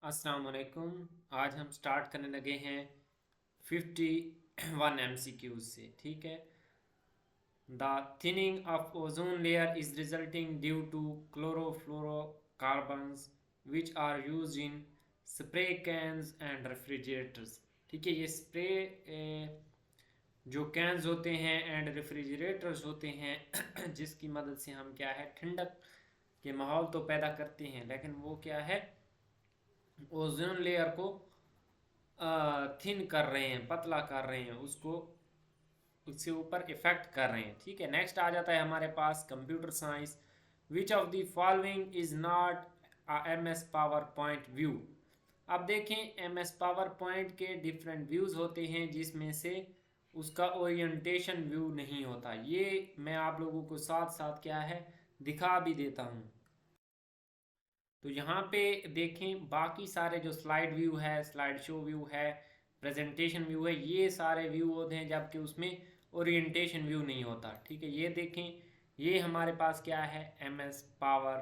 अस्सलाम वालेकुम। आज हम स्टार्ट करने लगे हैं 51 MCQs से। ठीक है। The thinning of ozone layer is resulting due to chlorofluorocarbons which are use in spray cans and refrigerators. ठीक है, ये स्प्रे जो कैंस होते हैं एंड रेफ्रिजरेटर्स होते हैं जिसकी मदद से हम क्या है ठंडक के माहौल तो पैदा करते हैं, लेकिन वो क्या है ओजोन लेयर को थिन कर रहे हैं, पतला कर रहे हैं, उसको उससे ऊपर इफेक्ट कर रहे हैं। ठीक है, नेक्स्ट आ जाता है हमारे पास computer science. Which of the following is not M S power point view. अब देखें, एम एस पावर पॉइंट के डिफरेंट व्यूज़ होते हैं जिसमें से उसका ओरिएंटेशन व्यू नहीं होता। ये मैं आप लोगों को साथ साथ क्या है दिखा भी देता हूँ। तो यहाँ पे देखें, बाकी सारे जो स्लाइड व्यू है, स्लाइड शो व्यू है, प्रेजेंटेशन व्यू है, ये सारे व्यू होते हैं, जबकि उसमें ओरिएंटेशन व्यू नहीं होता। ठीक है, ये देखें, ये हमारे पास क्या है एम एस पावर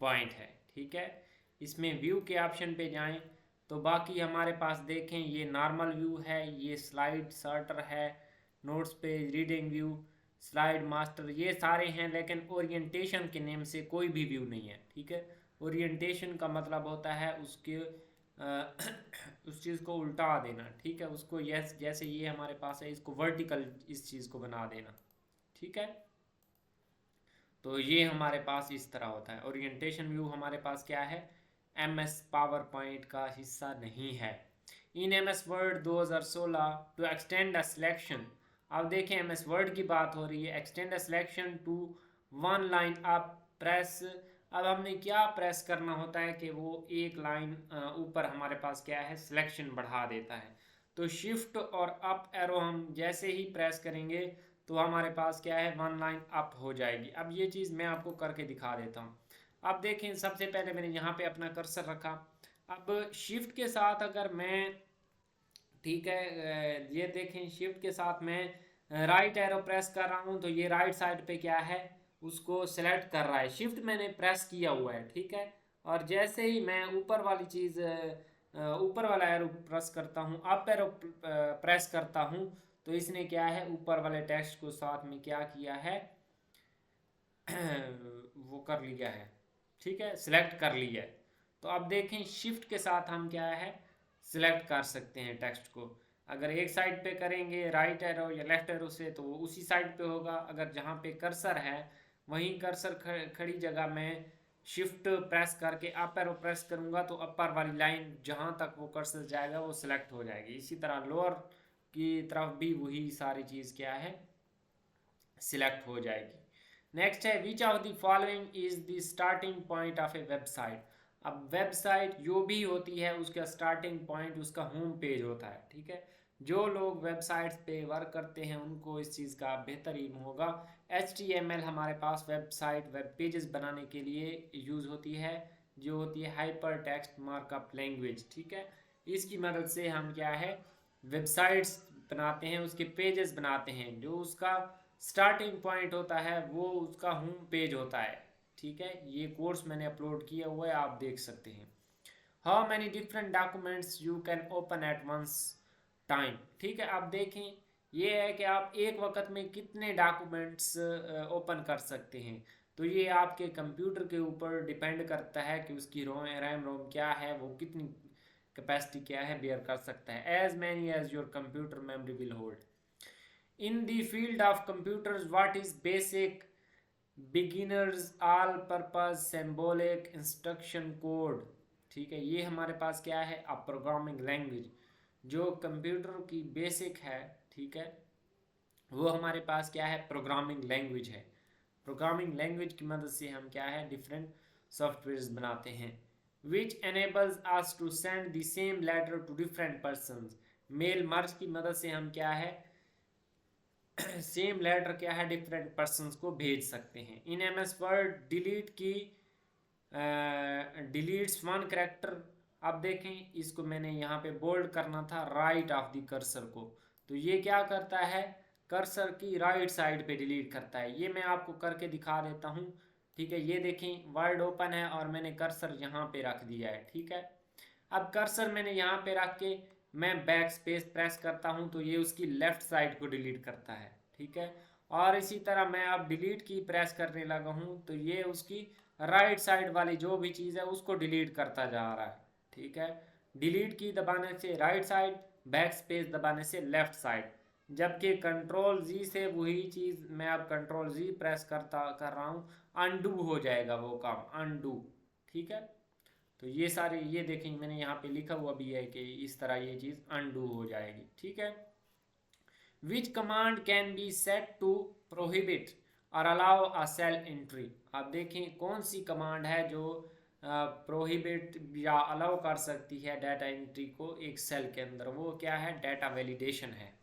पॉइंट है। ठीक है, इसमें व्यू के ऑप्शन पे जाएं तो बाकी हमारे पास देखें, ये नॉर्मल व्यू है, ये स्लाइड सर्टर है, notes page, reading view, slide master, ये सारे हैं, लेकिन ओरिएंटेशन के नेम से कोई भी व्यू नहीं है। ठीक है, ओरिएंटेशन का मतलब होता है उसके उस चीज़ को उल्टा देना। ठीक है, उसको यस जैसे ये हमारे पास है, इसको वर्टिकल इस चीज़ को बना देना। ठीक है, तो ये हमारे पास इस तरह होता है। ओरिएंटेशन व्यू हमारे पास क्या है एम एस पावर पॉइंट का हिस्सा नहीं है। In M S word 2016 to extend a selection. अब देखें, एम एस वर्ड की बात हो रही है, extend a selection to one line up press. अब हमने क्या प्रेस करना होता है कि वो एक लाइन ऊपर हमारे पास क्या है सिलेक्शन बढ़ा देता है। तो शिफ्ट और अप एरो हम जैसे ही प्रेस करेंगे तो हमारे पास क्या है वन लाइन अप हो जाएगी। अब ये चीज़ मैं आपको करके दिखा देता हूँ। अब देखें, सबसे पहले मैंने यहाँ पे अपना कर्सर रखा। अब शिफ्ट के साथ अगर मैं, ठीक है, ये देखें, शिफ्ट के साथ मैं राइट एरो प्रेस कर रहा हूँ तो ये राइट साइड पे क्या है उसको सेलेक्ट कर रहा है। शिफ्ट मैंने प्रेस किया हुआ है। ठीक है, और जैसे ही मैं ऊपर वाली चीज़ ऊपर वाला एरो प्रेस करता हूँ, अप एरो प्रेस करता हूँ, तो इसने क्या है ऊपर वाले टेक्स्ट को साथ में क्या किया है वो कर लिया है। ठीक है, सिलेक्ट कर लिया है। तो अब देखें, शिफ्ट के साथ हम क्या है सिलेक्ट कर सकते हैं टेक्स्ट को। अगर एक साइड पे करेंगे राइट एरो या लेफ्ट एरो से तो वो उसी साइड पे होगा। अगर जहाँ पे कर्सर है वहीं कर्सर खड़ी जगह में शिफ्ट प्रेस करके अप एरो प्रेस करूँगा तो अपर वाली लाइन जहाँ तक वो कर्सर जाएगा वो सिलेक्ट हो जाएगी। इसी तरह लोअर की तरफ भी वही सारी चीज़ क्या है सिलेक्ट हो जाएगी। नेक्स्ट है विच of the following is the starting point of A website. अब वेबसाइट जो भी होती है उसका स्टार्टिंग पॉइंट उसका होम पेज होता है। ठीक है, जो लोग वेबसाइट्स पे वर्क करते हैं उनको इस चीज़ का बेहतर इल्म होगा। HTML हमारे पास वेबसाइट वेब पेजेस बनाने के लिए यूज़ होती है, जो होती है हाइपर टेक्स्ट मार्कअप लैंग्वेज। ठीक है, इसकी मदद से हम क्या है वेबसाइट्स बनाते हैं, उसके पेजेस बनाते हैं। जो उसका स्टार्टिंग पॉइंट होता है वो उसका होम पेज होता है। ठीक है, ये कोर्स मैंने अपलोड किया हुआ है, आप देख सकते हैं। How many different documents you can open at once time. ठीक है, आप देखें, ये है कि आप एक वक्त में कितने डॉक्यूमेंट्स ओपन कर सकते हैं। तो ये आपके कंप्यूटर के ऊपर डिपेंड करता है कि उसकी रैम रोम क्या है, वो कितनी कैपेसिटी क्या है बेयर कर सकता है। As many as your computer memory will hold. In the field of computers, what is basic beginners all purpose symbolic instruction code। ठीक है, ये हमारे पास क्या है अब प्रोग्रामिंग लैंग्वेज जो कंप्यूटर की बेसिक है। ठीक है, वो हमारे पास क्या है प्रोग्रामिंग लैंग्वेज है। प्रोग्रामिंग लैंग्वेज की मदद से हम क्या है डिफरेंट सॉफ्टवेयर्स बनाते हैं। विच enables us to send the same letter to different persons। Mail merge की मदद से हम क्या है सेम लेटर क्या है डिफरेंट पर्सन्स को भेज सकते हैं। In M S word delete की डिलीट्स वन करेक्टर। अब देखें, इसको मैंने यहाँ पे बोल्ड करना था राइट ऑफ द कर्सर को, तो ये क्या करता है कर्सर की राइट साइड पे डिलीट करता है। ये मैं आपको करके दिखा देता हूँ। ठीक है, ये देखें वर्ड ओपन है और मैंने कर्सर यहाँ पे रख दिया है। ठीक है, अब कर्सर मैंने यहाँ पे रख के मैं बैक स्पेस प्रेस करता हूँ तो ये उसकी लेफ्ट साइड को डिलीट करता है, ठीक है। और इसी तरह मैं अब डिलीट की प्रेस करने लगा हूँ तो ये उसकी राइट साइड वाली जो भी चीज़ है उसको डिलीट करता जा रहा है, ठीक है। डिलीट की दबाने से राइट साइड, बैक स्पेस दबाने से लेफ्ट साइड, जबकि कंट्रोल जी से वही चीज़ मैं अब कंट्रोल जी प्रेस कर रहा हूँ, अनडू हो जाएगा वो काम, अनडू, ठीक है। तो ये सारे ये देखेंगे मैंने यहाँ पे लिखा हुआ भी है कि इस तरह ये चीज़ अनडू हो जाएगी, ठीक है। Which command can be set to prohibit और अलाउ अ सेल एंट्री। आप देखें कौन सी कमांड है जो प्रोहिबिट या अलाउ कर सकती है डाटा एंट्री को एक सेल के अंदर, वो क्या है, डाटा वैलिडेशन है,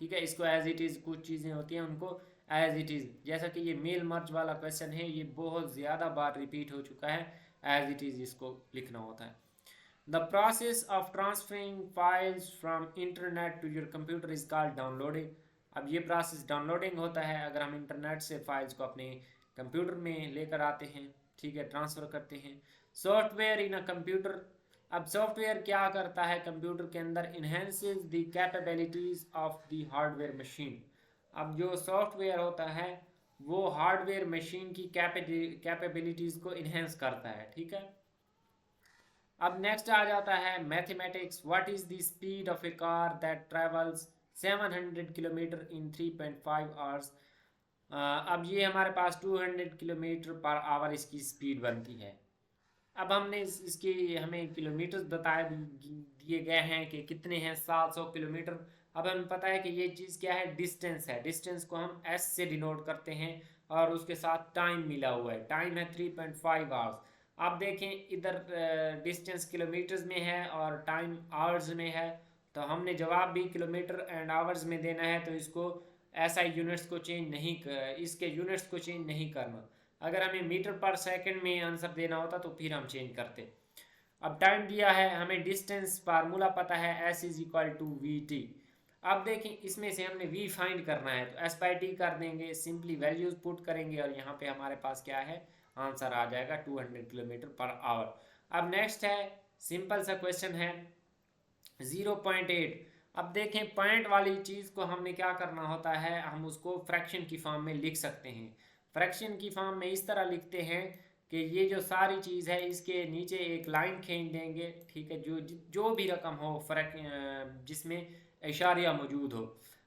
ठीक है। इसको एज इट इज़, कुछ चीज़ें होती हैं उनको एज इट इज़, जैसा कि ये मेल मर्ज वाला क्वेश्चन है, ये बहुत ज़्यादा बार रिपीट हो चुका है, एज इट इज़ इसको लिखना होता है। The process of transferring files from internet to your computer is called downloading. अब ये प्रोसेस डाउनलोडिंग होता है अगर हम इंटरनेट से फाइल्स को अपने कंप्यूटर में लेकर आते हैं, ठीक है, ट्रांसफ़र करते हैं। सॉफ्टवेयर इन अ कंप्यूटर, अब सॉफ्टवेयर क्या करता है कंप्यूटर के अंदर, enhances the capabilities of the hardware machine. अब जो सॉफ्टवेयर होता है वो हार्डवेयर मशीन की कैपेबिलिटीज को इन्हेंस करता है, ठीक है। अब नेक्स्ट आ जाता है mathematics. What is the speed of A car that travels 700 kilometre in 3.5 hours. अब ये हमारे पास 200 किलोमीटर पर आवर इसकी स्पीड बनती है। अब हमने इसके हमें किलोमीटर्स बताए दिए गए हैं कि कितने हैं, 700 किलोमीटर। अब हमें पता है कि ये चीज़ क्या है, डिस्टेंस है, डिस्टेंस को हम एस से डिनोट करते हैं और उसके साथ टाइम मिला हुआ है, टाइम है 3.5 आवर्स। आप देखें इधर डिस्टेंस किलोमीटर्स में है और टाइम आवर्स में है, तो हमने जवाब भी किलोमीटर एंड आवर्स में देना है, तो इसको ऐसा यूनिट्स को चेंज नहीं इसके यूनिट्स को चेंज नहीं करना। अगर हमें मीटर पर सेकंड में आंसर देना होता तो फिर हम चेंज करते। अब टाइम दिया है, हमें डिस्टेंस फार्मूला पता है, S is equal to V T. अब देखें इसमें से हमने वी फाइंड करना है तो एस बाई टी कर देंगे, सिंपली वैल्यूज पुट करेंगे और यहाँ पे हमारे पास क्या है, आंसर आ जाएगा 200 किलोमीटर पर आवर। अब नेक्स्ट है सिंपल सा क्वेश्चन है 0.8। अब देखें पॉइंट वाली चीज़ को हमने क्या करना होता है, हम उसको फ्रैक्शन की फॉर्म में लिख सकते हैं। फ्रैक्शन की फॉर्म में इस तरह लिखते हैं कि ये जो सारी चीज़ है इसके नीचे एक लाइन खींच देंगे, ठीक है, जो भी रकम हो जिसमें इशारिया मौजूद हो।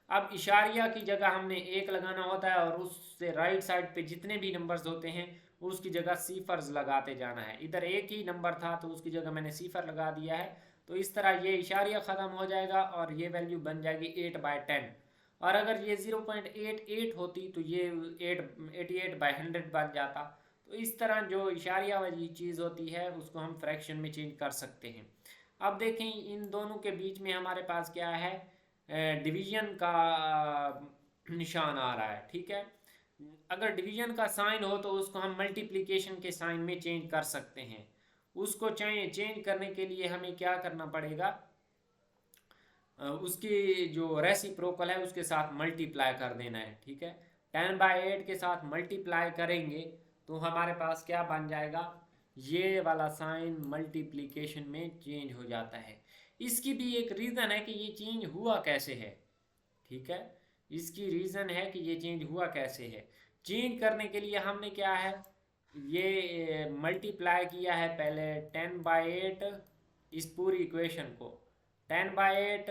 अब इशारिया की जगह हमने एक लगाना होता है और उससे राइट साइड पे जितने भी नंबर्स होते हैं उसकी जगह सिफर्स लगाते जाना है। इधर एक ही नंबर था तो उसकी जगह मैंने सिफर लगा दिया है, तो इस तरह ये इशारिया ख़त्म हो जाएगा और ये वैल्यू बन जाएगी 8/10। और अगर ये 0.88 होती तो ये 88/100 बन जाता। तो इस तरह जो इशारिया वाली चीज़ होती है उसको हम फ्रैक्शन में चेंज कर सकते हैं। अब देखें इन दोनों के बीच में हमारे पास क्या है, डिवीजन का निशान आ रहा है, ठीक है। अगर डिवीजन का साइन हो तो उसको हम मल्टीप्लिकेशन के साइन में चेंज कर सकते हैं। उसको चेंज करने के लिए हमें क्या करना पड़ेगा, उसकी जो रेसिप्रोकल है उसके साथ मल्टीप्लाई कर देना है, ठीक है। 10/8 के साथ मल्टीप्लाई करेंगे तो हमारे पास क्या बन जाएगा, ये वाला साइन मल्टीप्लिकेशन में चेंज हो जाता है। इसकी भी एक रीज़न है कि ये चेंज हुआ कैसे है, ठीक है। इसकी रीज़न है कि ये चेंज हुआ कैसे है। चेंज करने के लिए हमने क्या है, ये मल्टीप्लाई किया है पहले 10/8, इस पूरी इक्वेशन को 10/8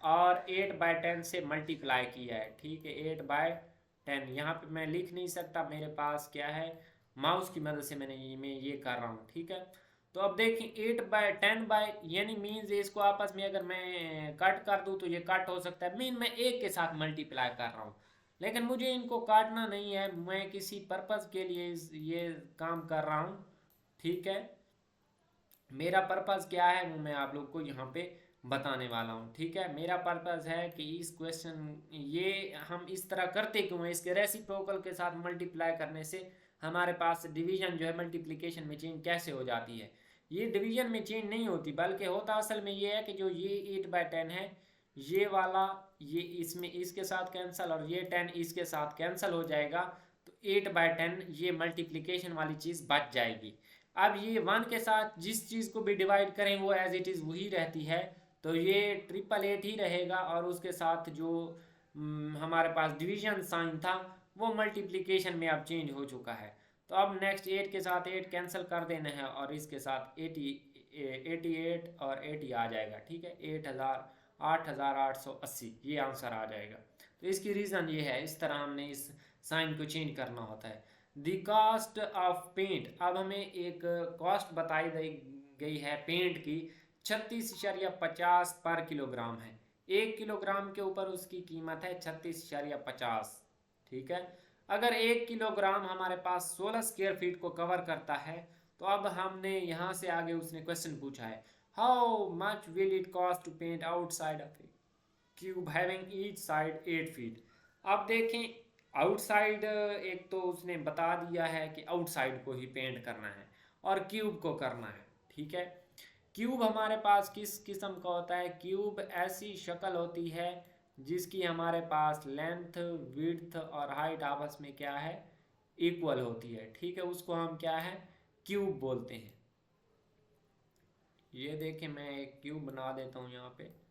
और 8/10 से मल्टीप्लाई किया है, ठीक है। 8/10 यहाँ पे मैं लिख नहीं सकता, मेरे पास क्या है, माउस की मदद से मैं ये कर रहा हूँ, ठीक है। तो अब देखें 8/10 यानी मीन्स इसको आपस में अगर मैं कट कर दूँ तो ये कट हो सकता है, मीन मैं एक के साथ मल्टीप्लाई कर रहा हूँ, लेकिन मुझे इनको काटना नहीं है, मैं किसी पर्पज़ के लिए ये काम कर रहा हूँ, ठीक है। मेरा पर्पज़ क्या है वो मैं आप लोग को यहाँ पे बताने वाला हूँ, ठीक है। मेरा पर्पज़ है कि इस क्वेश्चन ये हम इस तरह करते क्यों हैं, इसके रेसिप्रोकल के साथ मल्टीप्लाई करने से हमारे पास डिवीजन जो है मल्टीप्लिकेशन में चेंज कैसे हो जाती है। ये डिवीजन में चेंज नहीं होती बल्कि होता असल में ये है कि जो ये 8/10 है ये वाला ये इसमें इसके साथ कैंसिल और ये 10 इसके साथ कैंसिल हो जाएगा, तो 8/10 ये मल्टीप्लिकेशन वाली चीज़ बच जाएगी। अब ये 1 के साथ जिस चीज़ को भी डिवाइड करें वो एज इट इज़ वही रहती है, तो ये 888 ही रहेगा, और उसके साथ जो हमारे पास डिवीजन साइन था वो मल्टीप्लिकेशन में अब चेंज हो चुका है। तो अब नेक्स्ट 8 के साथ 8 कैंसिल कर देना है, और इसके साथ 88 और 80 आ जाएगा। ठीक है, 8880 ये आंसर आ जाएगा। तो इसकी रीज़न ये है, इस तरह हमने इस साइन को चेंज करना होता है। द कॉस्ट ऑफ पेंट, अब हमें एक कॉस्ट बताई गई है पेंट की 36.50 पर किलोग्राम है। 1 किलोग्राम के ऊपर उसकी कीमत है 36.50। ठीक है, अगर 1 किलोग्राम हमारे पास 16 स्क्वायर फीट को कवर करता है, तो अब हमने यहाँ से आगे उसने क्वेश्चन पूछा है, how much will it cost to paint outside of a cube having each side 8 feet. अब देखें, आउटसाइड एक तो उसने बता दिया है कि आउटसाइड को ही पेंट करना है और क्यूब को करना है। ठीक है, क्यूब हमारे पास किस किस्म का होता है? क्यूब ऐसी शक्ल होती है जिसकी हमारे पास लेंथ, विड्थ और हाइट आपस में क्या है, इक्वल होती है। ठीक है, उसको हम क्या है, क्यूब बोलते हैं। ये देखें, मैं एक क्यूब बना देता हूँ यहाँ पे।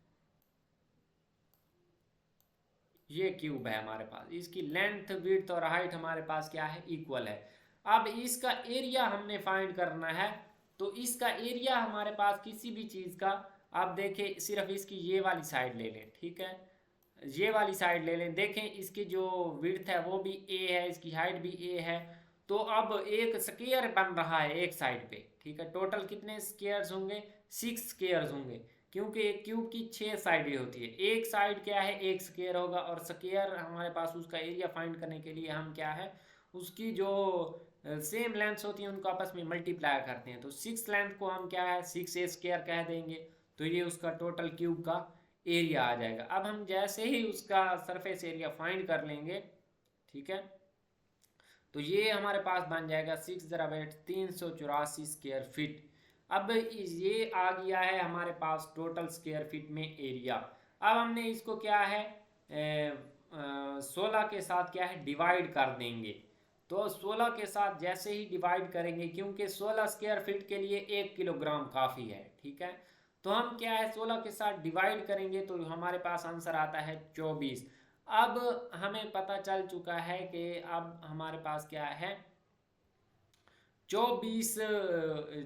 ये क्यूब है हमारे पास, इसकी लेंथ, विड्थ और हाइट हमारे पास क्या है, इक्वल है। अब इसका एरिया हमने फाइंड करना है, तो इसका एरिया हमारे पास किसी भी चीज़ का, आप देखें सिर्फ इसकी ये वाली साइड ले लें। ठीक है, ये वाली साइड ले लें, देखें इसकी जो विड्थ है वो भी ए है, इसकी हाइट भी ए है। तो अब एक स्क्वायर बन रहा है एक साइड पे। ठीक है, टोटल कितने स्क्वायर्स होंगे, 6 स्क्वायर्स होंगे, क्योंकि एक क्यूब की 6 साइडें होती है। एक साइड क्या है, एक स्क्वायर होगा, और स्क्वायर हमारे पास उसका एरिया फाइंड करने के लिए हम क्या है, उसकी जो सेम लेंथ होती है उनको आपस में मल्टीप्लाई करते हैं। तो 6 लेंथ को हम क्या है, 6 स्क्वायर कह देंगे, तो ये उसका टोटल क्यूब का एरिया आ जाएगा। अब हम जैसे ही उसका सरफेस एरिया फाइंड कर लेंगे, ठीक है, तो ये हमारे पास बन जाएगा 6 × 8 384 स्क्वायर फीट। अब ये आ गया है हमारे पास टोटल स्क्वायर फीट में एरिया। अब हमने इसको क्या है, 16 के साथ क्या है, डिवाइड कर देंगे। तो 16 के साथ जैसे ही डिवाइड करेंगे, क्योंकि 16 स्क्वायर फीट के लिए 1 किलोग्राम काफ़ी है। ठीक है, तो हम क्या है, 16 के साथ डिवाइड करेंगे तो हमारे पास आंसर आता है 24। अब हमें पता चल चुका है कि अब हमारे पास क्या है, 24,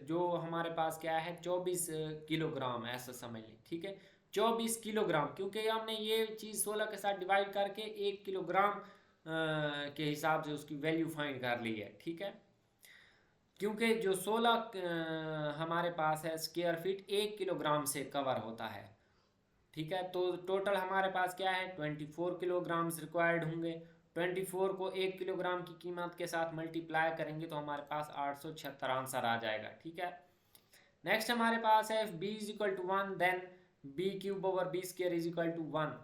जो हमारे पास क्या है 24 किलोग्राम, ऐसा समझ लें। ठीक है, 24 किलोग्राम, क्योंकि हमने ये चीज़ 16 के साथ डिवाइड करके 1 किलोग्राम के हिसाब से उसकी वैल्यू फाइंड कर ली है। ठीक है, क्योंकि जो 16 हमारे पास है स्क्वायर फीट 1 किलोग्राम से कवर होता है। ठीक है, तो टोटल हमारे पास क्या है, 24 किलोग्राम्स रिक्वायर्ड होंगे। 24 को 1 किलोग्राम की कीमत के साथ मल्टीप्लाई करेंगे तो हमारे पास 876 आंसर आ जाएगा। ठीक है, नेक्स्ट हमारे पास है B is equal to 1, then B cube over B square is equal to 1।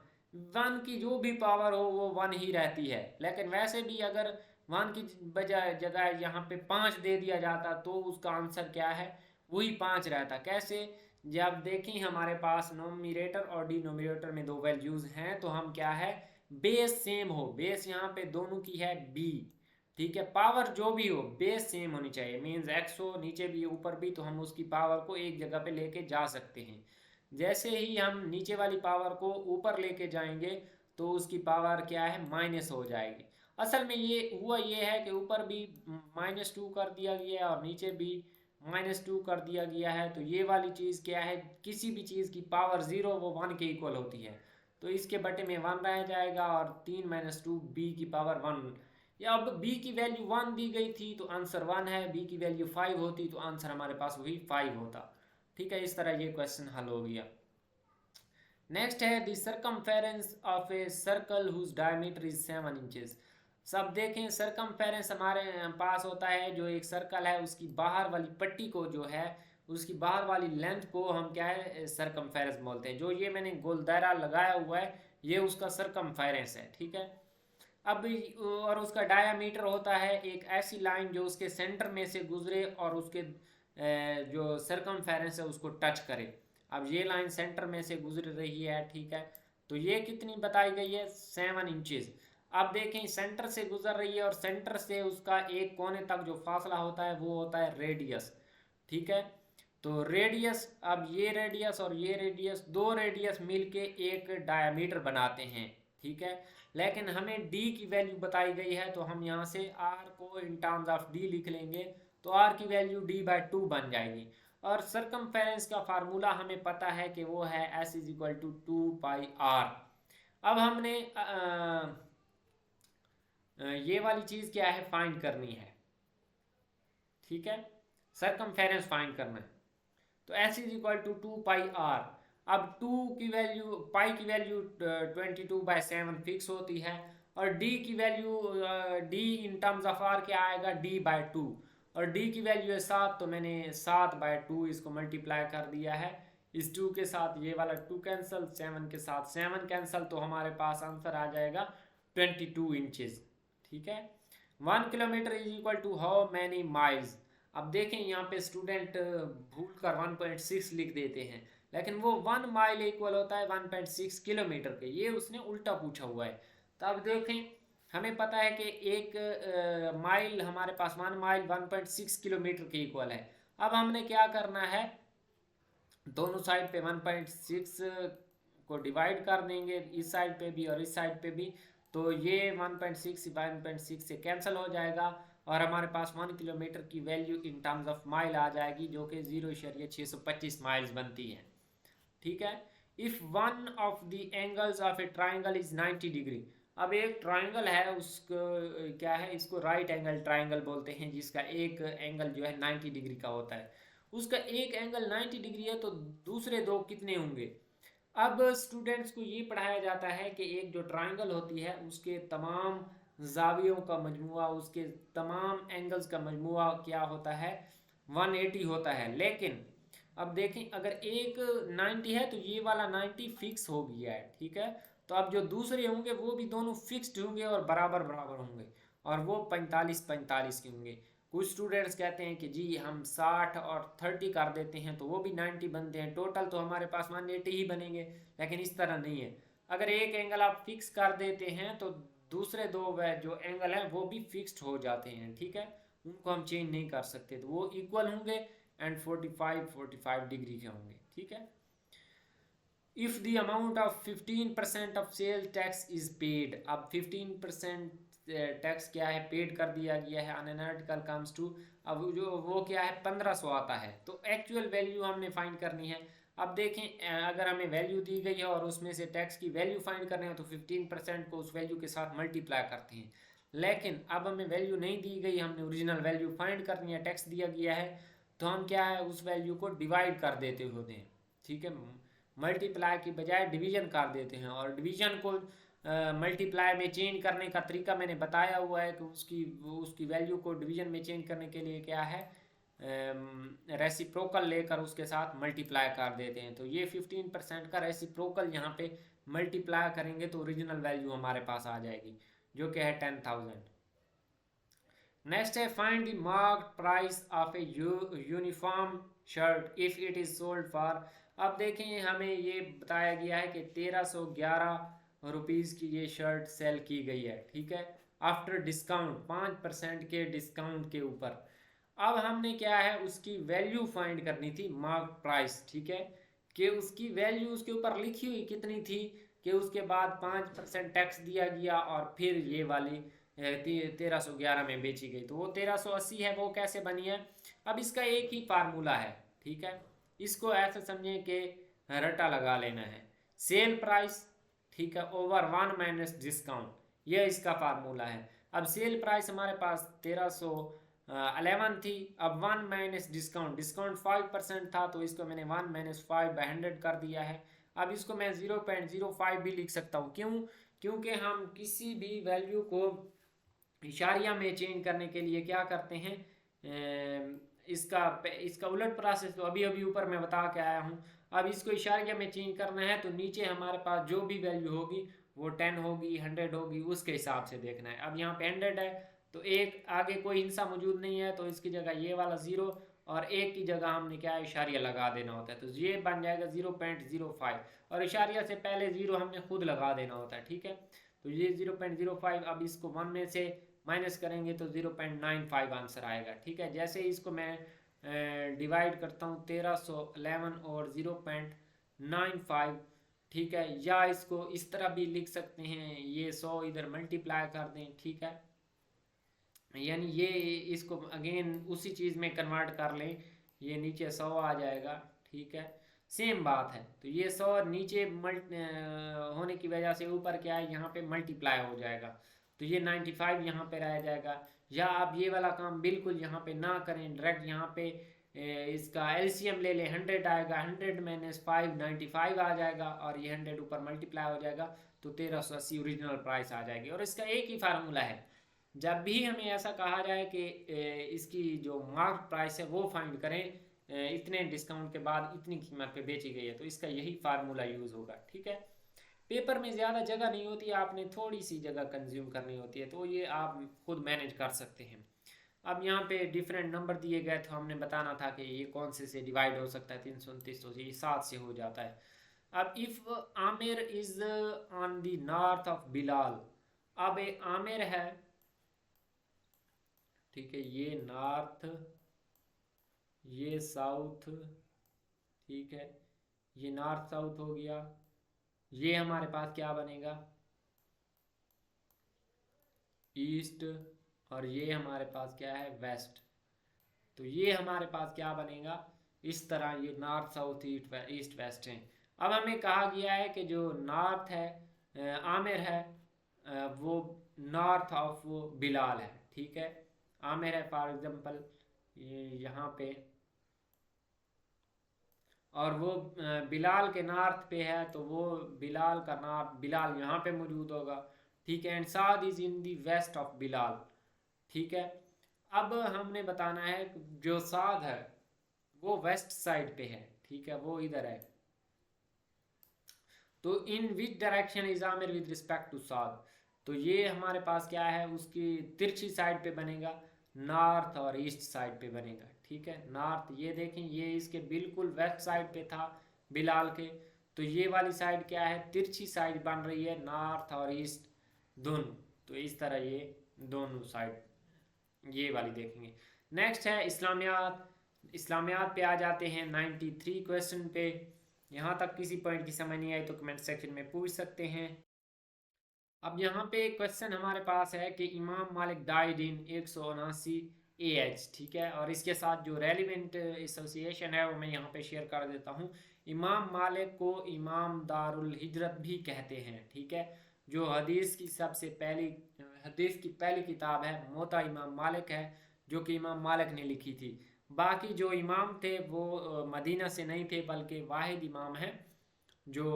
1 की जो भी पावर हो वो 1 ही रहती है, लेकिन वैसे भी अगर 1 की बजाय जगह यहाँ पे 5 दे दिया जाता तो उसका आंसर क्या है, वही 5 रहता। कैसे, जब देखें हमारे पास नोमिनेटर और डिनोमिनेटर में 2 वैल्यूज हैं, तो हम क्या है, बेस सेम हो, बेस यहाँ पे दोनों की है बी। ठीक है, पावर जो भी हो बेस सेम होनी चाहिए, मीन्स एक्स हो नीचे भी ऊपर भी, तो हम उसकी पावर को एक जगह पे लेके जा सकते हैं। जैसे ही हम नीचे वाली पावर को ऊपर लेके जाएंगे तो उसकी पावर क्या है, माइनस हो जाएगी। असल में ये हुआ ये है कि ऊपर भी -2 कर दिया गया है और नीचे भी -2 कर दिया गया है। तो ये वाली चीज़ क्या है, किसी भी चीज़ की पावर 0 वो 1 के इक्वल होती है, तो इसके बटे में 1 रह जाएगा, और 3 - 2 बी की पावर 1। या अब बी की वैल्यू 1 दी गई थी तो आंसर 1 है, बी की वैल्यू 5 होती तो आंसर हमारे पास वही 5 होता। ठीक है, इस तरह ये क्वेश्चन हल हो गया। नेक्स्ट है the circumference of a circle whose diameter is 7 inches. सब देखें, सर्कमफेरेंस हमारे पास होता है, जो एक सर्कल है उसकी बाहर वाली पट्टी को जो है, उसकी बाहर वाली लेंथ को हम क्या है, सर्कमफेरेंस बोलते हैं। जो ये मैंने गोल दायरा लगाया हुआ है ये उसका सर्कमफेरेंस है। ठीक है, अब और उसका डायामीटर होता है एक ऐसी लाइन जो उसके सेंटर में से गुजरे और उसके जो सर्कमफेरेंस है उसको टच करे। अब ये लाइन सेंटर में से गुजर रही है। ठीक है, तो ये कितनी बताई गई है, 7 इंचेस। अब देखें, सेंटर से गुजर रही है और सेंटर से उसका एक कोने तक जो फासला होता है वो होता है रेडियस। ठीक है। तो रेडियस, अब ये रेडियस और ये रेडियस, दो रेडियस मिलके एक डायमीटर बनाते हैं, ठीक है। लेकिन हमें डी की वैल्यू बताई गई है, तो हम यहाँ से आर को इन टर्म्स ऑफ डी लिख लेंगे, तो आर की वैल्यू d/2 बन जाएगी। और सरकमफेरेंस का फार्मूला हमें पता है कि वो है s is equal to 2πr। अब हमने ये वाली चीज़ क्या है, फाइंड करनी है, ठीक है, सरकमफेरेंस फाइंड करना है। तो s is equal to 2πr। अब 2 की वैल्यू, पाई की वैल्यू 22/7 फिक्स होती है, और d की value, d in terms of r क्या आएगा, d/2, और d की वैल्यू है 7, तो मैंने 7/2 इसको मल्टीप्लाई कर दिया है। इस 2 के साथ ये वाला 2 कैंसिल, 7 के साथ 7 कैंसिल, तो हमारे पास आंसर आ जाएगा 22 इंचेस, ठीक है। 1 kilometre is equal to how many miles. अब देखें यहाँ पे स्टूडेंट भूल कर 1.6 लिख देते हैं, लेकिन वो 1 माइल इक्वल होता है 1.6 किलोमीटर के, ये उसने उल्टा पूछा हुआ है। तो अब देखें, हमें पता है कि एक माइल हमारे पास 1 माइल 1.6 किलोमीटर के इक्वल है। अब हमने क्या करना है, दोनों साइड पे 1.6 को डिवाइड कर देंगे, इस साइड पे भी और इस साइड पे भी, तो ये 1.6 से कैंसिल हो जाएगा, और हमारे पास 1 किलोमीटर की value in terms of mile आ जाएगी, जो कि 0.625 माइल्स बनती है, ठीक है। If one of the angles of a triangle is 90 degree. अब एक ट्राइंगल है, उसको क्या है, इसको राइट एंगल ट्राइंगल बोलते हैं, जिसका एक एंगल जो है 90 डिग्री का होता है। उसका एक एंगल 90 डिग्री है, तो दूसरे दो कितने होंगे। अब स्टूडेंट्स को ये पढ़ाया जाता है कि एक जो ट्राइंगल होती है, उसके तमाम जावियों का मजमुआ, उसके तमाम एंगल्स का मजमुआ क्या होता है, 180 होता है। लेकिन अब देखें, अगर एक 90 है तो ये वाला 90 फिक्स हो गया है, ठीक है। तो अब जो दूसरे होंगे वो भी दोनों फिक्स्ड होंगे और बराबर बराबर होंगे, और वो 45-45 के होंगे। कुछ स्टूडेंट्स कहते हैं कि जी हम 60 और 30 कर देते हैं तो वो भी 90 बनते हैं, टोटल तो हमारे पास 180 ही बनेंगे। लेकिन इस तरह नहीं है, अगर एक एंगल आप फिक्स कर देते हैं तो दूसरे दो जो एंगल हैं वो भी फिक्स्ड हो जाते हैं, ठीक है, उनको हम चेंज नहीं कर सकते, तो वो इक्वल होंगे एंड 45 डिग्री के होंगे, ठीक है। If the amount of 15% of sale tax is paid. अब 15% टैक्स क्या है, पेड कर दिया गया है, on an article comes to, अब जो वो क्या है 1500 आता है, तो एक्चुअल वैल्यू हमने फाइंड करनी है। अब देखें, अगर हमें वैल्यू दी गई है और उसमें से टैक्स की वैल्यू फाइंड करनी है, तो 15% को उस वैल्यू के साथ मल्टीप्लाई करते हैं। लेकिन अब हमें वैल्यू नहीं दी गई, हमने ओरिजिनल वैल्यू फाइंड करनी है, टैक्स दिया गया है, तो हम क्या है उस वैल्यू को डिवाइड कर देते होते हैं, ठीक है। मल्टीप्लाई की बजाय डिवीजन कर देते हैं, और डिवीजन को मल्टीप्लाई में चेंज करने का तरीका मैंने बताया हुआ है कि उसकी वैल्यू को डिवीजन में चेंज करने के लिए क्या है, रेसिप्रोकल लेकर उसके साथ मल्टीप्लाई कर देते हैं। तो ये 15% का रेसिप्रोकल यहाँ पे मल्टीप्लाई करेंगे तो ओरिजिनल वैल्यू हमारे पास आ जाएगी, जो कि है 10,000। नेक्स्ट है find the marked price of a uniform shirt if it is sold for. अब देखें, हमें ये बताया गया है कि 1311 रुपीज़ की ये शर्ट सेल की गई है, ठीक है, आफ्टर डिस्काउंट, 5% के डिस्काउंट के ऊपर। अब हमने क्या है उसकी वैल्यू फाइंड करनी थी, मार्क प्राइस, ठीक है, कि उसकी वैल्यू उसके ऊपर लिखी हुई कितनी थी, कि उसके बाद 5% टैक्स दिया गया और फिर ये वाली 1311 में बेची गई, तो वो 1380 है, वो कैसे बनी है। अब इसका एक ही फार्मूला है, ठीक है, इसको ऐसे समझें कि रटा लगा लेना है, सेल प्राइस, ठीक है, ओवर 1 माइनस डिस्काउंट, यह इसका फार्मूला है। अब सेल प्राइस हमारे पास 1311 थी, अब 1 माइनस डिस्काउंट, डिस्काउंट 5% था, तो इसको मैंने 1 माइनस 5/100 कर दिया है। अब इसको मैं 0.05 भी लिख सकता हूँ, क्यों, क्योंकि हम किसी भी वैल्यू को इशारिया में चेंज करने के लिए क्या करते हैं, इसका उलट प्रोसेस तो अभी अभी ऊपर मैं बता के आया हूँ। अब इसको इशारिया में चेंज करना है तो नीचे हमारे पास जो भी वैल्यू होगी वो 10 होगी, 100 होगी, उसके हिसाब से देखना है। अब यहाँ पे 100 है तो एक आगे कोई हिस्सा मौजूद नहीं है, तो इसकी जगह ये वाला 0 और एक की जगह हमने क्या है इशारिया लगा देना होता है, तो ये बन जाएगा 0.05, और इशारिया से पहले 0 हमने खुद लगा देना होता है, ठीक है। तो ये 0.05, अब इसको 1 में से माइनस करेंगे तो 0.95 आंसर आएगा, ठीक है। जैसे इसको मैं डिवाइड करता हूँ 1311 और 0.95, ठीक है। या इसको इस तरह भी लिख सकते हैं, ये 100 इधर मल्टीप्लाई कर दें, ठीक है। यानी ये इसको अगेन उसी चीज़ में कन्वर्ट कर लें, ये नीचे 100 आ जाएगा, ठीक है। सेम बात है, तो ये 100 नीचे होने की वजह से ऊपर क्या है, यहाँ पे मल्टीप्लाई हो जाएगा, तो ये 95 यहाँ पे रह जाएगा। या आप ये वाला काम बिल्कुल यहाँ पे ना करें, डायरेक्ट यहाँ पे इसका एलसीएम ले लें, 100 आएगा, 100 माइनस 5 95 आ जाएगा, और ये 100 ऊपर मल्टीप्लाई हो जाएगा, तो 1380 ओरिजिनल प्राइस आ जाएगी। और इसका एक ही फार्मूला है, जब भी हमें ऐसा कहा जाए कि इसकी जो मार्क प्राइस है वो फाइंड करें, इतने डिस्काउंट के बाद इतनी कीमत पे बेची गई है, तो इसका यही फार्मूला यूज़ होगा, ठीक है। पेपर में ज़्यादा जगह नहीं होती, आपने थोड़ी सी जगह कंज्यूम करनी होती है, तो ये आप खुद मैनेज कर सकते हैं। अब यहाँ पे डिफरेंट नंबर दिए गए, तो हमने बताना था कि ये कौन से डिवाइड हो सकता है, 329, तो ये 7 से हो जाता है। अब if Aamir is on the north of Bilal, अब आमिर है, ठीक है, ये नॉर्थ, ये साउथ, ठीक है, ये नॉर्थ साउथ हो गया। ये हमारे पास क्या बनेगा, ईस्ट, और ये हमारे पास क्या है, वेस्ट। तो ये हमारे पास क्या बनेगा, इस तरह ये नॉर्थ साउथ ईस्ट वेस्ट है। अब हमें कहा गया है कि जो नॉर्थ है, आमिर है, वो नॉर्थ ऑफ वो बिलाल है, ठीक है। आमिर है फॉर एग्जांपल ये यहाँ पे, और वो बिलाल के नॉर्थ पे है, तो वो बिलाल का नॉर्थ, बिलाल यहाँ पे मौजूद होगा, ठीक है। And Saad is in the west of Bilal, ठीक है। अब हमने बताना है जो साद है वो वेस्ट साइड पे है, ठीक है, वो इधर है। तो in which direction is Aamir with respect to Saad, तो ये हमारे पास क्या है, उसकी तिरछी साइड पे बनेगा, नॉर्थ और ईस्ट साइड पे बनेगा, ठीक है। नॉर्थ, ये देखें, ये इसके बिल्कुल वेस्ट साइड पे था बिलाल के, तो ये वाली साइड क्या है, तिरछी साइड बन रही है, नॉर्थ और ईस्ट दोनों, तो इस तरह ये दोनों साइड ये वाली देखेंगे। नेक्स्ट है इस्लामियात। इस्लामियात पे आ जाते हैं 93 क्वेश्चन पे। यहाँ तक किसी पॉइंट की समझ नहीं आई तो कमेंट सेक्शन में पूछ सकते हैं। अब यहाँ पे एक क्वेश्चन हमारे पास है कि इमाम मालिक डाइड इन 179 AH, ठीक है। और इसके साथ जो रेलिवेंट एसोसिएशन है वो मैं यहाँ पे शेयर कर देता हूँ। इमाम मालिक को इमाम दारुल हिजरत भी कहते हैं, ठीक है। जो हदीस की पहली किताब है मोता इमाम मालिक है, जो कि इमाम मालिक ने लिखी थी। बाकी जो इमाम थे वो मदीना से नहीं थे, बल्कि वाहिद इमाम है जो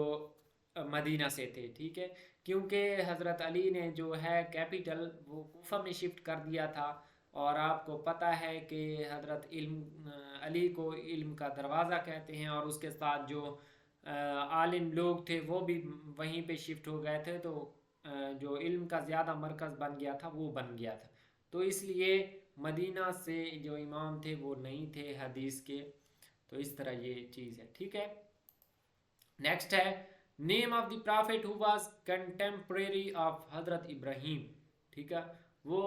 मदीना से थे, ठीक है। क्योंकि हज़रत अली ने जो है कैपिटल वो कूफा में शिफ्ट कर दिया था, और आपको पता है कि हज़रत अली को इल्म का दरवाज़ा कहते हैं, और उसके साथ जो आलिम लोग थे वो भी वहीं पे शिफ्ट हो गए थे, तो जो इल्म का ज़्यादा मरकज़ बन गया था वो बन गया था। तो इसलिए मदीना से जो इमाम थे वो नहीं थे हदीस के, तो इस तरह ये चीज़ है, ठीक है। नेक्स्ट है name of the profit who was contemporary of हजरत इब्राहिम, ठीक है। वो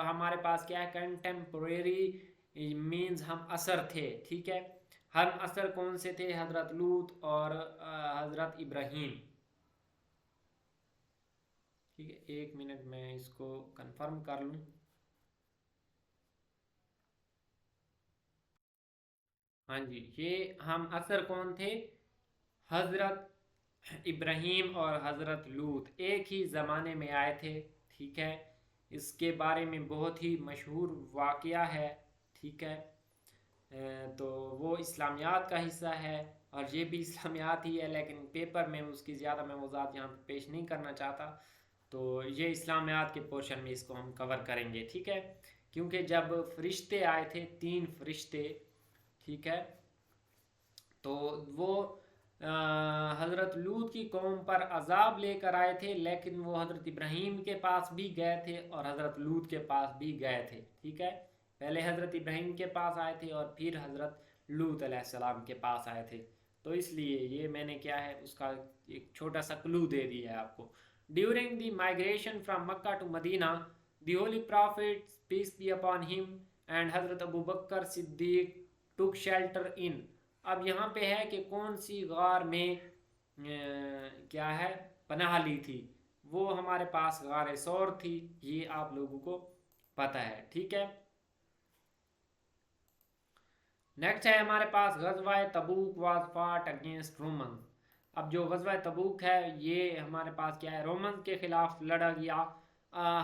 हमारे पास क्या है, कंटेम्प्रेरी मीन्स हम असर थे, ठीक है। हम असर कौन से थे, हजरत लूत और हजरत इब्राहिम, ठीक है। एक मिनट में इसको कंफर्म कर लूँ। हाँ जी, ये हम असर कौन थे, हजरत इब्राहिम और हज़रत लूत एक ही ज़माने में आए थे, ठीक है। इसके बारे में बहुत ही मशहूर वाक़या है, ठीक है। तो वो इस्लामियात का हिस्सा है, और ये भी इस्लामियात ही है, लेकिन पेपर में उसकी ज़्यादा मैं वजाहत यहाँ पे पेश नहीं करना चाहता। तो ये इस्लामियात के पोर्शन में इसको हम कवर करेंगे, ठीक है। क्योंकि जब फरिश्ते आए थे, 3 फरिश्ते, ठीक है, तो वो हज़रत लूत की कौम पर अजाब लेकर आए थे, लेकिन वो हज़रत इब्राहीम के पास भी गए थे और हज़रत लूत के पास भी गए थे, ठीक है। पहले हज़रत इब्राहीम के पास आए थे और फिर हज़रत लूत अलैहिस्सलाम के पास आए थे। तो इसलिए ये मैंने क्या है उसका एक छोटा सा क्लू दे दिया है आपको। During the migration from Mecca to Medina, the holy prophet peace be upon him and Hazrat Abu Bakr Siddiq took shelter in. अब यहाँ पे है कि कौन सी गार में क्या है पनाह ली थी। वो हमारे पास गार सौर थी, ये आप लोगों को पता है, ठीक है। नेक्स्ट है हमारे पास गज़वाए तबूक वाज फाट अगेंस्ट रोमन्स। अब जो गज़वाए तबूक है ये हमारे पास क्या है, रोमन्स के खिलाफ लड़ा गया।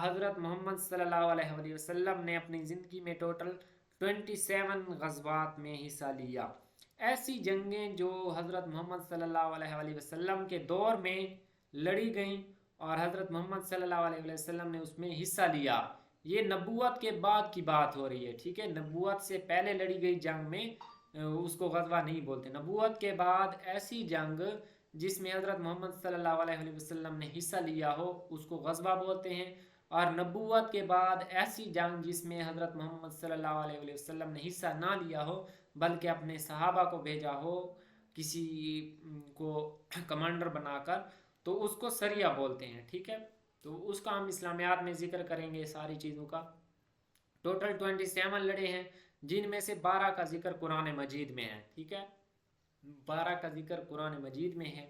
हज़रत मोहम्मद सल्लल्लाहु अलैहि वसल्लम ने अपनी ज़िंदगी में टोटल 27 गज़वात में हिस्सा लिया। ऐसी जंगें जो हज़रत मोहम्मद सल्लल्लाहु अलैहि वसल्लम के दौर में लड़ी गईं और हज़रत मोहम्मद सल्लल्लाहु अलैहि वसल्लम ने उसमें हिस्सा लिया। ये नबूवत के बाद की बात हो रही है, ठीक है। नबूवत से पहले लड़ी गई जंग में उसको गज़वा नहीं बोलते। नबूवत के बाद ऐसी जंग जिसमें हज़रत मोहम्मद सल्लल्लाहु अलैहि वसल्लम ने हिस्सा लिया हो उसको गज़वा बोलते हैं। और नबूवत के बाद ऐसी जंग जिसमें हज़रत मोहम्मद सल्लल्लाहु अलैहि वसल्लम ने हिस्सा ना लिया हो बल्कि अपने सहाबा को भेजा हो किसी को कमांडर बनाकर, तो उसको सरिया बोलते हैं, ठीक है। तो उसका हम इस्लामियात में जिक्र करेंगे सारी चीज़ों का। टोटल 27 लड़े हैं जिनमें से 12 का जिक्र कुरान मजीद में है, ठीक है। 12 का जिक्र कुरान मजीद में है।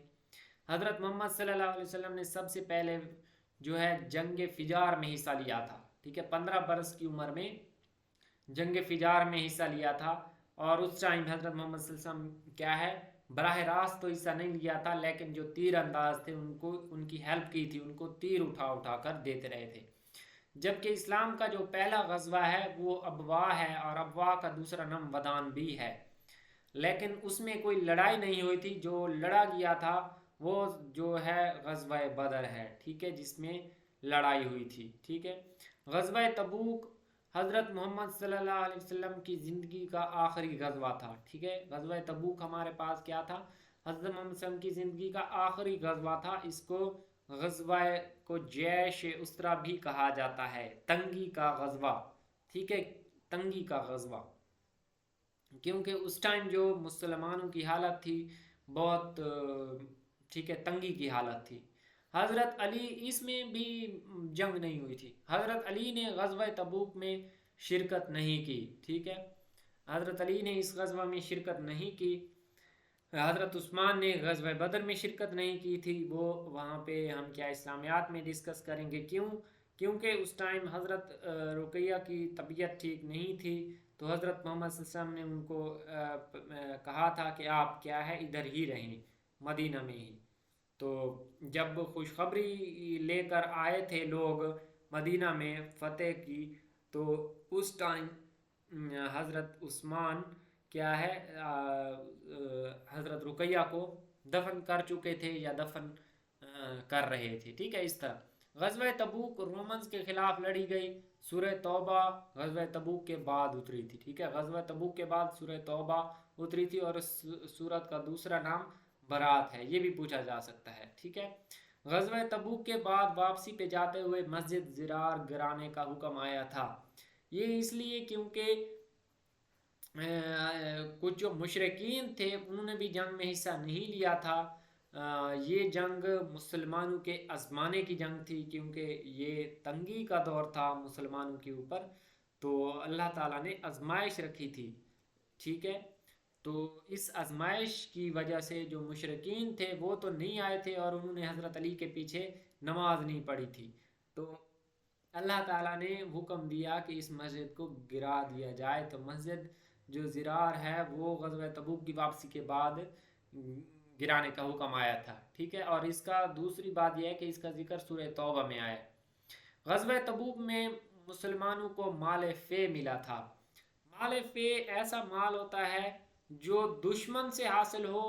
हज़रत मोहम्मद सल्लल्लाहु अलैहि वसल्लम ने सबसे पहले जो है जंग फिजार में हिस्सा लिया था, ठीक है। 15 बरस की उम्र में जंग फिजार में हिस्सा लिया था। और उस टाइम हज़रत मोहम्मद सल्लल्लाहु अलैहि वसल्लम क्या है बराह रास्त तो हिस्सा नहीं लिया था, लेकिन जो तीर अंदाज थे उनको उनकी हेल्प की थी, उनको तीर उठा उठा कर देते रहे थे। जबकि इस्लाम का जो पहला गज़वा है वो अबवा है और अबवा का दूसरा नाम वदान भी है, लेकिन उसमें कोई लड़ाई नहीं हुई थी। जो लड़ा गया था वो जो है गज़वा बदर है, ठीक है, जिसमें लड़ाई हुई थी, ठीक है। गज़वा तबूक हज़रत मोहम्मद सल्लल्लाहु अलैहि वसल्लम की ज़िंदगी का आखिरी गज़वा था, ठीक है। गज़वा तबूक हमारे पास क्या था, हज़रत मोहम्मद सल्लल्लाहु अलैहि वसल्लम की ज़िंदगी का आखिरी गज़वा था। इसको गज़वा को जैश उस्तरा भी कहा जाता है, तंगी का गज़वा, ठीक है, तंगी का गज़वा। क्योंकि उस टाइम जो मुसलमानों की हालत थी बहुत ठीक है तंगी की हालत थी। हज़रत अली इसमें भी जंग नहीं हुई थी। हज़रत अली ने गज़वा तबूक में शिरकत नहीं की, ठीक है। हज़रत अली ने इस गज़वा में शिरकत नहीं की। हज़रत उस्मान ने गज़वा बदर में शिरकत नहीं की थी। वो वहाँ पे हम क्या इस्लामियात में डिस्कस करेंगे क्यों, क्योंकि उस टाइम हज़रत रुकैया की तबीयत ठीक नहीं थी। तो हज़रत मोहम्मद सल्लल्लाहु अलैहि वसल्लम ने उनको कहा था कि आप क्या है इधर ही रहें मदीना में ही। तो जब खुशखबरी लेकर आए थे लोग मदीना में फ़तेह की, तो उस टाइम हज़रत उस्मान क्या है हज़रत रुकैया को दफन कर चुके थे या दफन कर रहे थे, ठीक है। इस तरह गज़वा तबूक रोमन्स के खिलाफ लड़ी गई। सूरह तौबा गज़वा तबूक के बाद उतरी थी, ठीक है। गज़वा तबूक के बाद सूरह तौबा उतरी थी और इस सूरत का दूसरा नाम बरात है, ये भी पूछा जा सकता है, ठीक है। गज़वा तबूक के बाद वापसी पे जाते हुए मस्जिद ज़िरार गिराने का हुक्म आया था। ये इसलिए क्योंकि कुछ जो मुशरिकीन थे उन्होंने भी जंग में हिस्सा नहीं लिया था। ये जंग मुसलमानों के आजमाने की जंग थी, क्योंकि ये तंगी का दौर था मुसलमानों के ऊपर, तो अल्लाह ताला ने आजमाइश रखी थी, ठीक है। तो इस आजमाइश की वजह से जो मुशरिकीन थे वो तो नहीं आए थे और उन्होंने हज़रत अली के पीछे नमाज नहीं पढ़ी थी। तो अल्लाह ताला ने हुक्म दिया कि इस मस्जिद को गिरा दिया जाए। तो मस्जिद जो ज़िरार है वो गज़वा तबूक की वापसी के बाद गिराने का हुक्म आया था, ठीक है। और इसका दूसरी बात यह है कि इसका जिक्र सूरह तौबा में आया। गज़वा तबूक में मुसलमानों को माल फ़े मिला था। माल फ़े ऐसा माल होता है जो दुश्मन से हासिल हो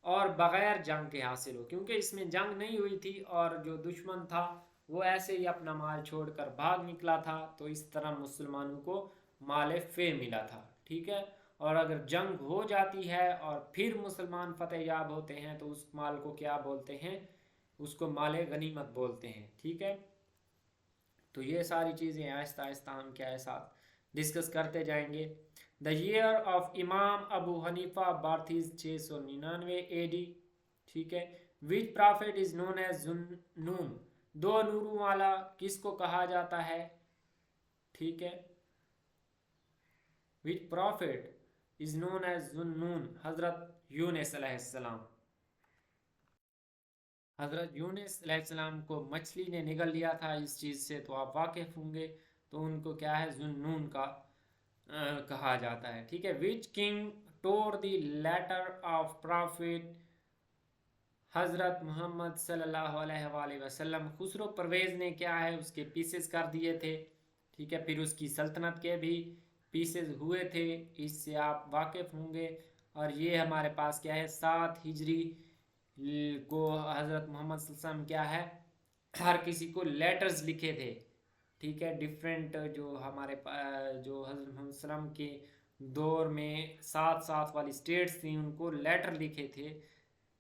और बग़ैर जंग के हासिल हो, क्योंकि इसमें जंग नहीं हुई थी और जो दुश्मन था वो ऐसे ही अपना माल छोड़कर भाग निकला था। तो इस तरह मुसलमानों को माल फ़े मिला था, ठीक है। और अगर जंग हो जाती है और फिर मुसलमान फतेहयाब होते हैं तो उस माल को क्या बोलते हैं, उसको माल गनीमत बोलते हैं, ठीक है। तो ये सारी चीज़ें आहिस्ता आहिस्ता हम क्या है साथ डिस्कस करते जाएंगे। द ईयर ऑफ इमाम Abu Hanifa birth is 699 AD, ठीक है। विच प्रॉफिट इज नोन एज जुन्नून, दो नूरों वाला किसको कहा जाता है, ठीक है। विच प्रॉफिट इज़ नोन एज ज़ुन्नून, हज़रत यूनुस अलैहिस्सलाम। हज़रत यूनुस अलैहिस्सलाम को मछली ने निगल लिया था इस चीज़ से, तो आप वाकिफ़ होंगे। तो उनको क्या है, ज़ुन्नून का कहा जाता है। ठीक है। Which king tore the letter of prophet Hazrat Muhammad सल्लल्लाहु अलैहि वसल्लम, खुसरो परवेज़ ने क्या है उसके पीसेस कर दिए थे। ठीक है। फिर उसकी सल्तनत के भी पीसेस हुए थे, इससे आप वाकिफ़ होंगे। और ये हमारे पास क्या है, 7 हिजरी को हज़रत मोहम्मद सल्लल्लाहु अलैहि वसल्लम क्या है, हर किसी को लेटर्स लिखे थे। ठीक है। डिफरेंट जो हमारे जो हज़रत मोहम्मद सल्लल्लाहु अलैहि वसल्लम के दौर में 7 7 वाली स्टेट्स थी, उनको लेटर लिखे थे।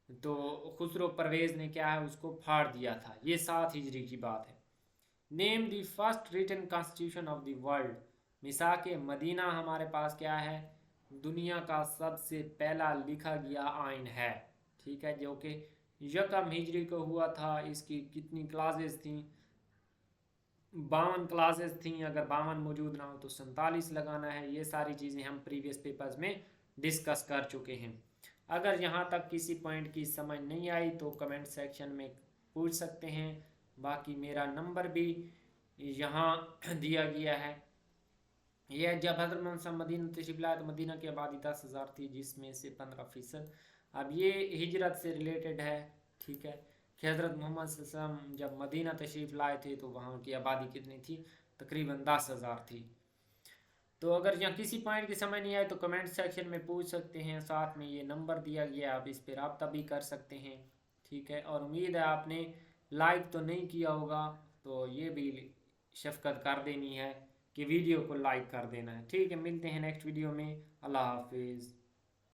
तो खुसरो परवेज़ ने क्या है उसको फाड़ दिया था। ये 7 हिजरी की बात है। Name the first written constitution of the world, मिसाक मदीना हमारे पास क्या है, दुनिया का सबसे पहला लिखा गया आइन है। ठीक है। जो कि यकम हिजरी को हुआ था। इसकी कितनी क्लासेस थी, 52 क्लासेस थी। अगर 52 मौजूद ना हो तो 47 लगाना है। ये सारी चीज़ें हम प्रीवियस पेपर्स में डिस्कस कर चुके हैं। अगर यहाँ तक किसी पॉइंट की समझ नहीं आई तो कमेंट सेक्शन में पूछ सकते हैं। बाकी मेरा नंबर भी यहाँ दिया गया है। यह जब हज़रत मोहम्मद मदीना तशरीफ़ लाए तो मदीना की आबादी 10,000 थी, जिसमें से 15%। अब ये हिजरत से रिलेटेड है। ठीक है। कि हज़रत मोहम्मद सल्लल्लाहु अलैहि वसल्लम जब मदीना तशरीफ़ लाए थे तो वहाँ की आबादी कितनी थी, तकरीबन 10,000 थी। तो अगर यहाँ किसी पॉइंट की समझ नहीं आए तो कमेंट सेक्शन में पूछ सकते हैं। साथ में ये नंबर दिया गया है, आप इस पर रब्ता भी कर सकते हैं। ठीक है। और उम्मीद है आपने लाइक तो नहीं किया होगा, तो ये भी शफकत कर देनी है कि वीडियो को लाइक कर देना है। ठीक है। मिलते हैं नेक्स्ट वीडियो में। अल्लाह हाफिज़।